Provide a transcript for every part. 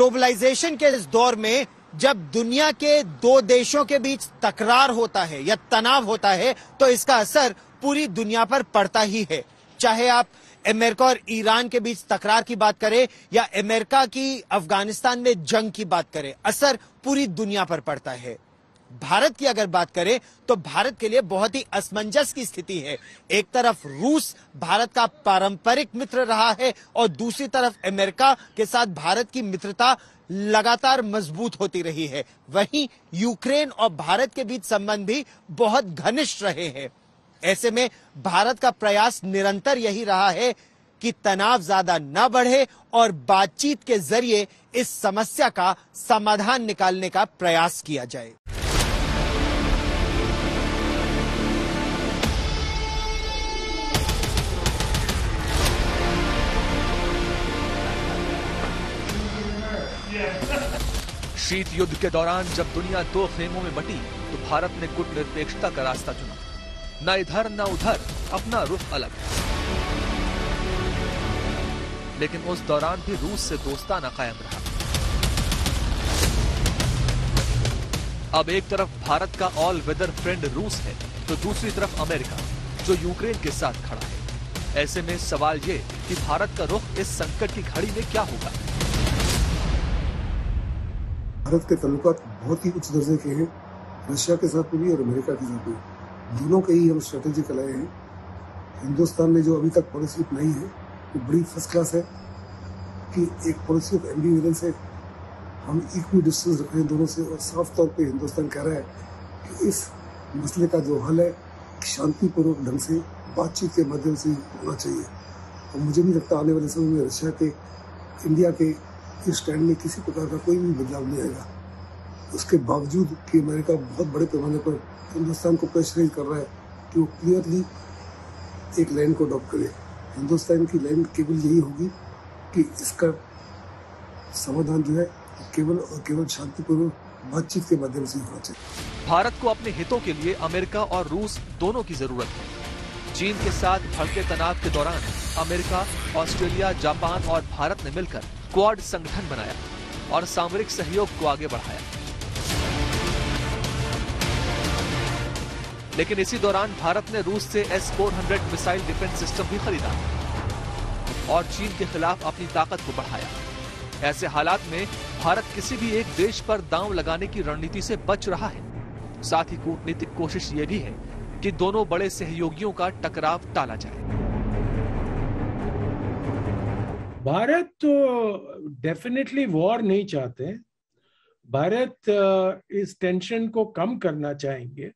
Globalisation के इस दौर में जब दुनिया के दो देशों के बीच तकरार होता है या तनाव होता है तो इसका असर पूरी दुनिया पर पड़ता ही है। चाहे आप अमेरिका और ईरान के बीच तकरार की बात करें या अमेरिका की अफगानिस्तान में जंग की बात करें, असर पूरी दुनिया पर पड़ता है। भारत की अगर बात करें तो भारत के लिए बहुत ही असमंजस की स्थिति है। एक तरफ रूस भारत का पारंपरिक मित्र रहा है और दूसरी तरफ अमेरिका के साथ भारत की मित्रता लगातार मजबूत होती रही है। वहीं यूक्रेन और भारत के बीच संबंध भी बहुत घनिष्ठ रहे हैं। ऐसे में भारत का प्रयास निरंतर यही रहा है कि तनाव ज्यादा न बढ़े और बातचीत के जरिए इस समस्या का समाधान निकालने का प्रयास किया जाए। शीत युद्ध के दौरान जब दुनिया दो खेमों में बटी तो भारत ने कूटनिरपेक्षता का रास्ता चुना। न इधर न उधर, अपना रुख अलग। लेकिन उस दौरान भी रूस से दोस्ताना कायम रहा। अब एक तरफ भारत का ऑल वेदर फ्रेंड रूस है तो दूसरी तरफ अमेरिका जो यूक्रेन के साथ खड़ा है। ऐसे में सवाल ये कि भारत का रुख इस संकट की घड़ी में क्या होगा। भारत के ताल्लुकात बहुत ही उच्च दर्जे के हैं, रशिया के साथ भी और अमेरिका के साथ भी। दोनों के ही हम स्ट्रेटेजिक अलाय हैं। हिंदुस्तान ने जो अभी तक पॉलिसी अपनाई है वो बड़ी फर्स्ट क्लास है कि एक पॉलिसी ऑफ एम्बिवेलेंस है। हम इक्वी डिस्टेंस रख रहे हैं दोनों से और साफ तौर पे हिंदुस्तान कह रहा है कि इस मसले का जो हल है शांतिपूर्वक ढंग से बातचीत के माध्यम से होना चाहिए। और मुझे नहीं लगता आने वाले समय में रशिया के इंडिया के इस स्टैंड में किसी प्रकार का कोई भी बदलाव नहीं आएगा। उसके बावजूद कि अमेरिका बहुत बड़े पैमाने पर हिंदुस्तान को प्रेशराइज कर रहा है कि वो क्लियरली एक लाइन को अडॉप्ट करे। हिंदुस्तान की लाइन केवल यही होगी कि इसका समाधान जो है केवल और केवल शांतिपूर्वक बातचीत के माध्यम से होना चाहिए। भारत को अपने हितों के लिए अमेरिका और रूस दोनों की जरूरत है। चीन के साथ बढ़ते तनाव के दौरान अमेरिका, ऑस्ट्रेलिया, जापान और भारत ने मिलकर क्वाड संगठन बनाया और सामरिक सहयोग को आगे बढ़ाया। लेकिन इसी दौरान भारत ने रूस से S-400 मिसाइल डिफेंस सिस्टम भी खरीदा और चीन के खिलाफ अपनी ताकत को बढ़ाया। ऐसे हालात में भारत किसी भी एक देश पर दांव लगाने की रणनीति से बच रहा है। साथ ही कूटनीतिक कोशिश ये भी है कि दोनों बड़े सहयोगियों का टकराव टाला जाए। भारत तो डेफिनेटली वॉर नहीं चाहते। भारत इस टेंशन को कम करना चाहेंगे।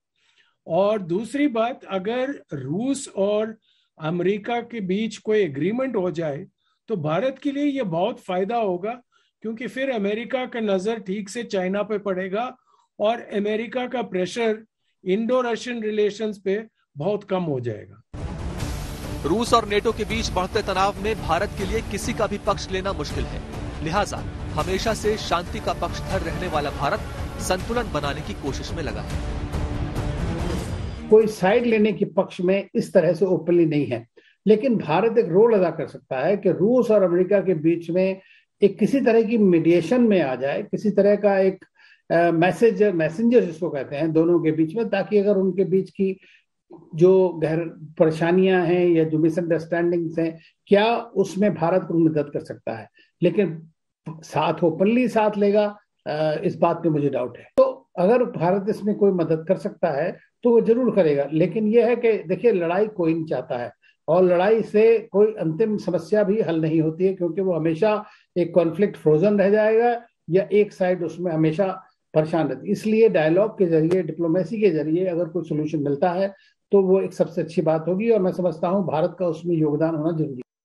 और दूसरी बात, अगर रूस और अमेरिका के बीच कोई एग्रीमेंट हो जाए तो भारत के लिए ये बहुत फायदा होगा, क्योंकि फिर अमेरिका का नजर ठीक से चाइना पे पड़ेगा और अमेरिका का प्रेशर इंडो रशियन रिलेशंस पे बहुत कम हो जाएगा। रूस और नेटो के बीच बढ़ते तनाव में भारत के लिए किसी का भी पक्ष लेना मुश्किल है। लिहाजा हमेशा से शांति का पक्षधर रहने वाला भारत संतुलन बनाने की कोशिश में लगा है। कोई साइड लेने के पक्ष में इस तरह से ओपनली नहीं है, लेकिन भारत एक रोल अदा कर सकता है कि रूस और अमेरिका के बीच में एक किसी तरह की मीडिएशन में आ जाए, किसी तरह का एक मैसेंजर जिसको कहते हैं दोनों के बीच में, ताकि अगर उनके बीच की जो गहर परेशानियां हैं या जो मिसअंडरस्टैंडिंग्स हैं, क्या उसमें भारत को मदद कर सकता है। लेकिन साथ ओपनली साथ लेगा, इस बात पे मुझे डाउट है। तो अगर भारत इसमें कोई मदद कर सकता है तो वो जरूर करेगा। लेकिन यह है कि देखिए, लड़ाई कोई नहीं चाहता है और लड़ाई से कोई अंतिम समस्या भी हल नहीं होती है, क्योंकि वो हमेशा एक कॉन्फ्लिक्ट फ्रोजन रह जाएगा या एक साइड उसमें हमेशा परेशान रहती है। इसलिए डायलॉग के जरिए, डिप्लोमेसी के जरिए अगर कोई सोल्यूशन मिलता है तो वो एक सबसे अच्छी बात होगी और मैं समझता हूँ भारत का उसमें योगदान होना जरूरी है।